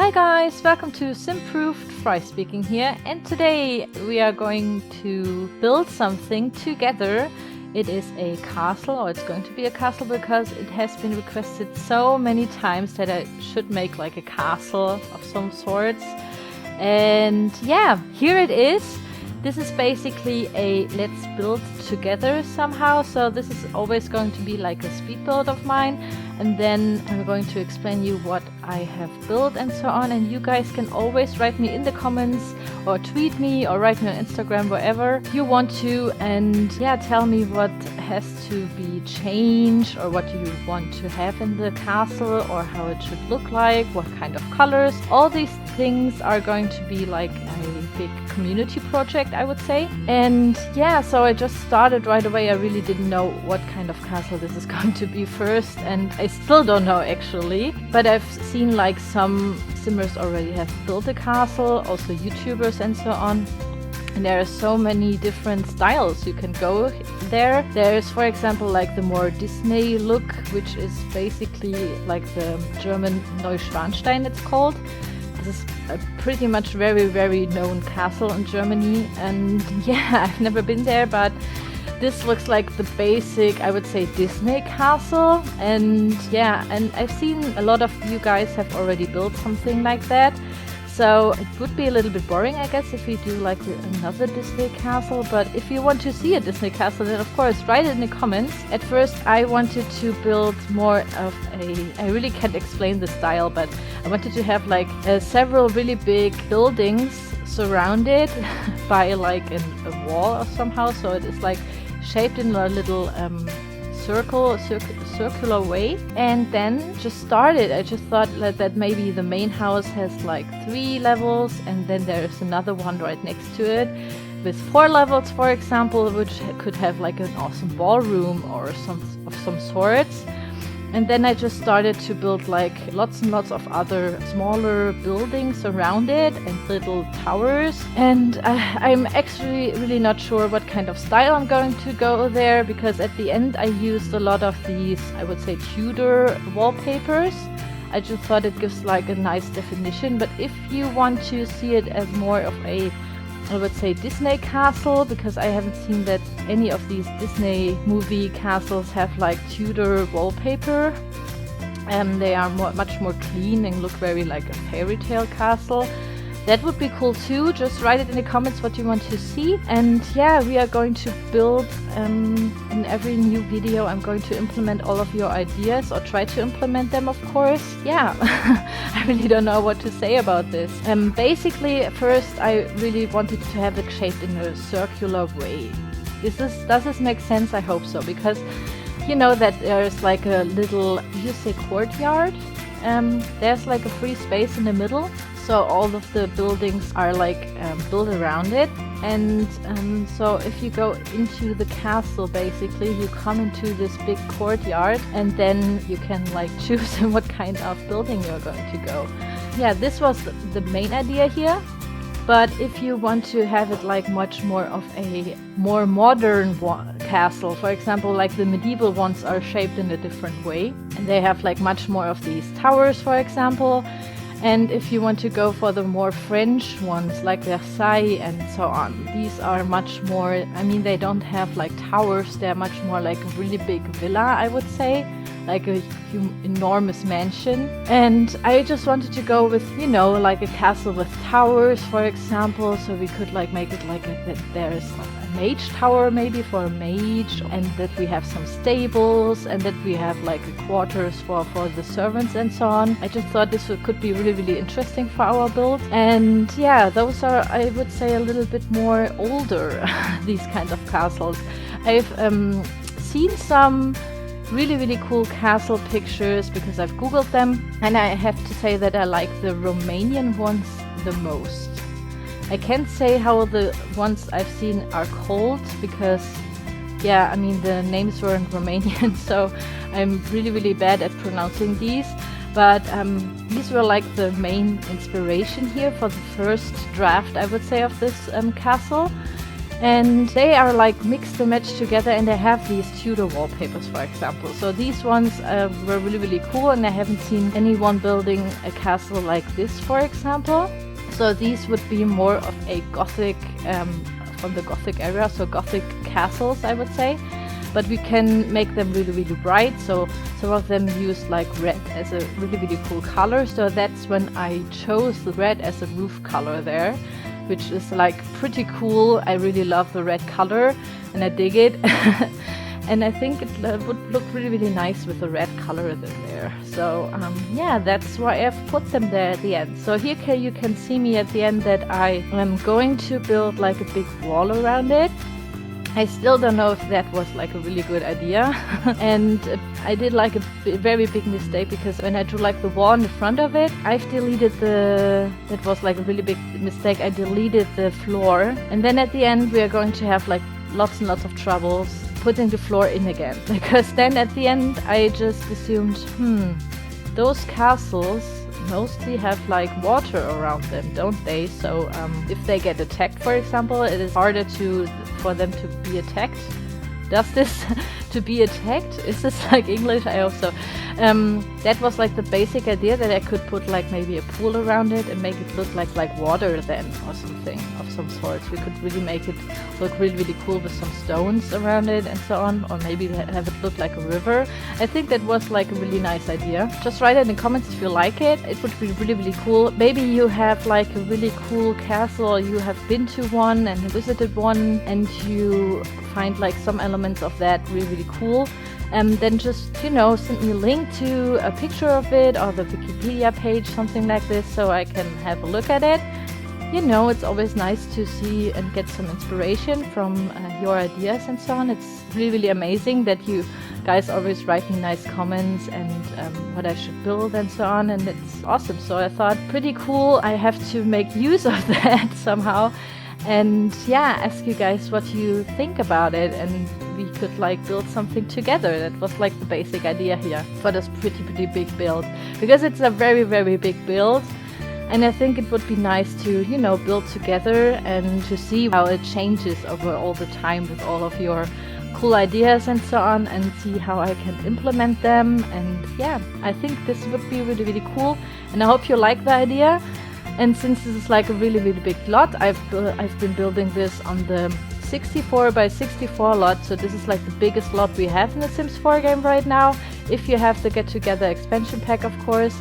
Hi guys, welcome to Simproved, Fry speaking here, and today we are going to build something together. It is a castle, or it's going to be a castle because it has been requested so many times that I should make like a castle of some sorts. And yeah, here it is. This is basically a let's build together somehow. So this is always going to be like a speed build of mine. And then I'm going to explain you what I have built and so on. And you guys can always write me in the comments or tweet me or write me on Instagram, wherever you want to. And yeah, tell me what has to be changed or what you want to have in the castle or how it should look like, what kind of colors. All these things are going to be like a big community project, I would say. And yeah, so I just started right away. I really didn't know what kind of castle this is going to be first, and I still don't know actually, but I've seen like some simmers already have built a castle, also YouTubers and so on. And there are so many different styles you can go there. There's, for example, like the more Disney look, which is basically like the German Neuschwanstein it's called. This is a pretty much very known castle in Germany, and yeah, I've never been there, but this looks like the basic, I would say, Disney castle. And yeah, and I've seen a lot of you guys have already built something like that. So it would be a little bit boring, I guess, if we do like another Disney castle. But if you want to see a Disney castle, then of course write it in the comments. At first I wanted to build more of I really can't explain the style, but I wanted to have like several really big buildings surrounded by like a wall or somehow. So it is like shaped in a little circular way. And then just started. I just thought that maybe the main house has like 3 levels, and then there's another one right next to it with 4 levels, for example, which could have like an awesome ballroom or some sorts. And then I just started to build like lots and lots of other smaller buildings around it and little towers. And I'm actually really not sure what kind of style I'm going to go there, because at the end I used a lot of these, I would say, Tudor wallpapers. I just thought it gives like a nice definition. But if you want to see it as more of a, I would say, Disney castle, because I haven't seen that any of these Disney movie castles have like Tudor wallpaper, and they are much more clean and look very like a fairy tale castle. That would be cool too. Just write it in the comments what you want to see. And yeah, we are going to build in every new video. I'm going to implement all of your ideas, or try to implement them, of course. Yeah, I really don't know what to say about this. Basically, first I really wanted to have it shaped in a circular way. Does this make sense? I hope so, because you know that there's like a little, you say courtyard? There's like a free space in the middle. So all of the buildings are like built around it. And so if you go into the castle, basically you come into this big courtyard, and then you can like choose what kind of building you're going to go. Yeah, this was the main idea here. But if you want to have it like much more of a more modern castle, for example, like the medieval ones are shaped in a different way, and they have like much more of these towers, for example. And if you want to go for the more French ones, like Versailles and so on, these are much more, I mean, they don't have like towers, they're much more like a really big villa, I would say, like a enormous mansion. And I just wanted to go with, you know, like a castle with towers, for example, so we could like make it like that there's a mage tower maybe for a mage, and that we have some stables, and that we have like quarters for the servants and so on. I just thought this could be really interesting for our build. And yeah, those are, I would say, a little bit more older these kinds of castles. I've seen some really cool castle pictures because I've googled them, and I have to say that I like the Romanian ones the most. I can't say how the ones I've seen are called, because yeah, I mean, the names were in Romanian, so I'm really bad at pronouncing these. But these were like the main inspiration here for the first draft, I would say, of this castle. And they are like mixed and matched together, and they have these Tudor wallpapers, for example. So these ones were really cool, and I haven't seen anyone building a castle like this, for example. So these would be more of a Gothic, from the Gothic area, so Gothic castles, I would say. But we can make them really bright, so some of them use like red as a really cool color. So that's when I chose the red as a roof color there, which is like pretty cool. I really love the red color and I dig it. And I think it would look really nice with the red color there. So yeah, that's why I've put them there at the end. So here you can see me at the end that I am going to build like a big wall around it. I still don't know if that was like a really good idea. And I did like a very big mistake, because when I drew like the wall in the front of it, I've deleted that was like a really big mistake. I deleted the floor. And then at the end we are going to have like lots and lots of troubles putting the floor in again. Because then at the end I just assumed, those castles mostly have like water around them, don't they? So if they get attacked, for example, it is harder for them to be attacked. Does this to be attacked? Is this like English? I hope so. That was like the basic idea, that I could put like maybe a pool around it and make it look like water then, or something of some sort. We could really make it look really cool with some stones around it and so on, or maybe have it look like a river. I think that was like a really nice idea. Just write it in the comments if you like it. It would be really cool. Maybe you have like a really cool castle, you have been to one and visited one, and you find like some elements of that really cool. Then just, send me a link to a picture of it, or the Wikipedia page, something like this, so I can have a look at it. It's always nice to see and get some inspiration from your ideas and so on. It's really amazing that you guys always write me nice comments and what I should build and so on, and it's awesome. So I thought, pretty cool, I have to make use of that somehow. And yeah, ask you guys what you think about it, and we could like build something together. That was like the basic idea here for this pretty big build, because it's a very big build, and I think it would be nice to build together and to see how it changes over all the time with all of your cool ideas and so on, and see how I can implement them. And yeah, I think this would be really cool, and I hope you like the idea. And since this is like a really big lot, I've been building this on the 64 by 64 lot, so this is like the biggest lot we have in the Sims 4 game right now, if you have the Get Together expansion pack, of course.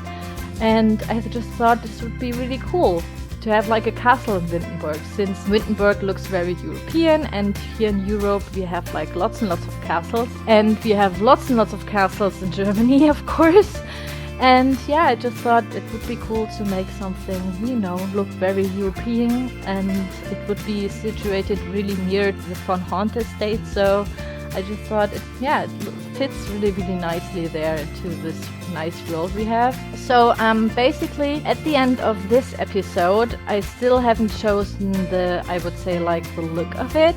And I just thought this would be really cool to have like a castle in Windenburg, since Windenburg looks very European, and here in Europe we have like lots and lots of castles, and we have lots and lots of castles in Germany, of course. And yeah, I just thought it would be cool to make something, look very European, and it would be situated really near the Von Haunt estate. So I just thought it fits really nicely there into this nice world we have. So basically at the end of this episode, I still haven't chosen I would say like the look of it,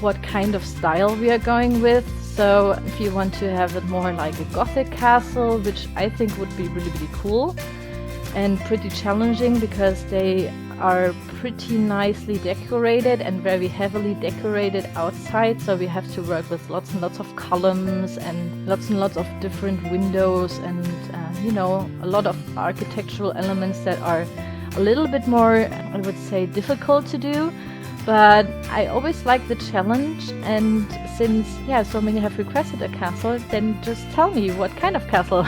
what kind of style we are going with. So if you want to have it more like a Gothic castle, which I think would be really cool and pretty challenging, because they are pretty nicely decorated and very heavily decorated outside. So we have to work with lots and lots of columns and lots of different windows, and a lot of architectural elements that are a little bit more, I would say, difficult to do. But I always like the challenge, and since so many have requested a castle, then just tell me what kind of castle.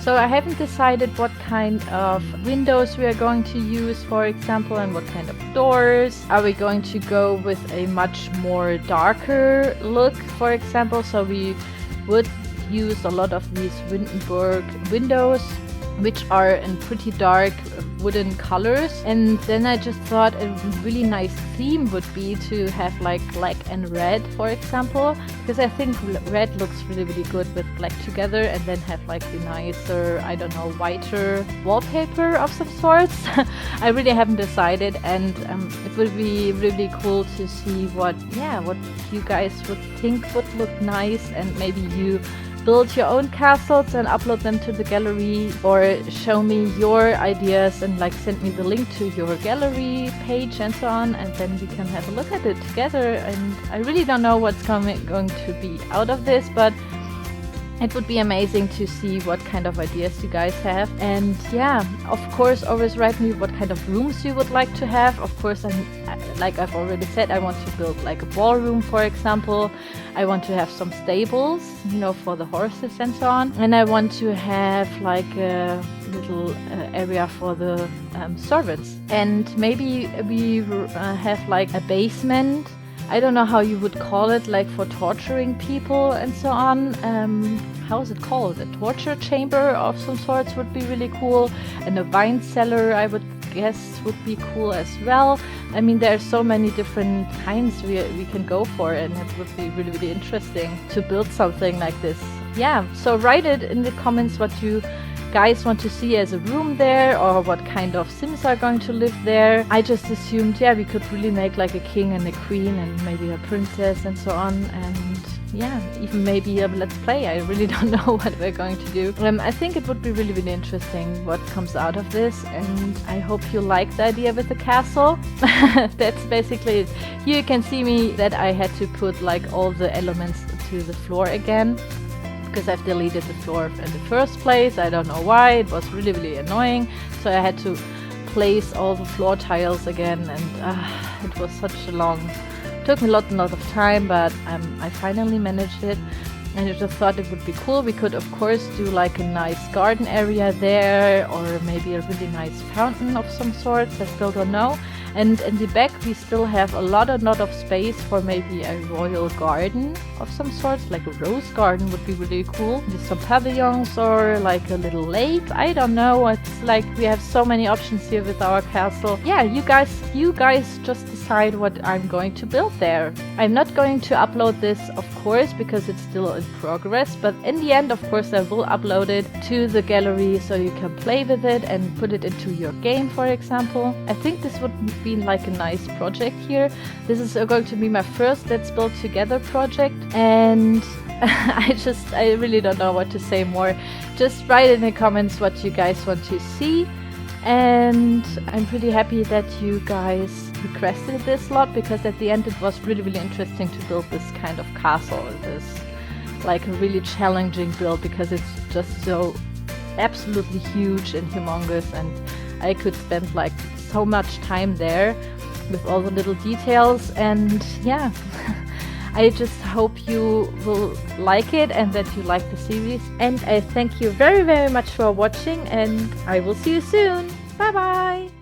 So I haven't decided what kind of windows we are going to use, for example, and what kind of doors. Are we going to go with a much more darker look, for example? So we would use a lot of these Windenburg windows, which are in pretty dark wooden colors. And then I just thought a really nice theme would be to have like black and red, for example, because I think red looks really good with black together, and then have like the nicer, I don't know, whiter wallpaper of some sorts. I really haven't decided, and it would be really cool to see what you guys would think would look nice, and maybe you build your own castles and upload them to the gallery, or show me your ideas and like send me the link to your gallery page and so on, and then we can have a look at it together. And I really don't know what's going to be out of this, but it would be amazing to see what kind of ideas you guys have. And yeah, of course, always write me what kind of rooms you would like to have. Of course, like I've already said, I want to build like a ballroom, for example. I want to have some stables, you know, for the horses and so on. And I want to have like a little area for the servants. And maybe we have like a basement. I don't know how you would call it, like for torturing people and so on. How is it called? A torture chamber of some sorts would be really cool. And a wine cellar, I would guess, would be cool as well. I mean, there are so many different kinds we can go for, and it would be really, really interesting to build something like this. Yeah, so write it in the comments what you guys want to see as a room there, or what kind of Sims are going to live there. I just assumed, yeah, we could really make like a king and a queen and maybe a princess and so on, and yeah, even maybe a let's play. I really don't know what we're going to do. I think it would be really, really interesting what comes out of this, and I hope you like the idea with the castle. That's basically it. Here you can see me that I had to put like all the elements to the floor again, because I've deleted the floor in the first place. I don't know why, it was really, really annoying. So I had to place all the floor tiles again, and it was such a long, took me a lot of time, but I finally managed it. And I just thought it would be cool. We could of course do like a nice garden area there, or maybe a really nice fountain of some sort, I still don't know. And in the back we still have a lot of space for maybe a royal garden of some sort, like a rose garden would be really cool. With some pavilions or like a little lake, I don't know. It's like we have so many options here with our castle. Yeah, you guys just decide what I'm going to build there. I'm not going to upload this, of course, because it's still in progress, but in the end, of course, I will upload it to the gallery so you can play with it and put it into your game, for example. I think this would be like a nice project here. This is going to be my first Let's Build Together project, and I really don't know what to say more. Just write in the comments what you guys want to see. And I'm pretty happy that you guys requested this a lot, because at the end it was really, really interesting to build this kind of castle. This like a really challenging build, because it's just so absolutely huge and humongous, and I could spend like so much time there with all the little details. And yeah, I just hope you will like it and that you like the series. And I thank you very, very much for watching, and I will see you soon. Bye bye!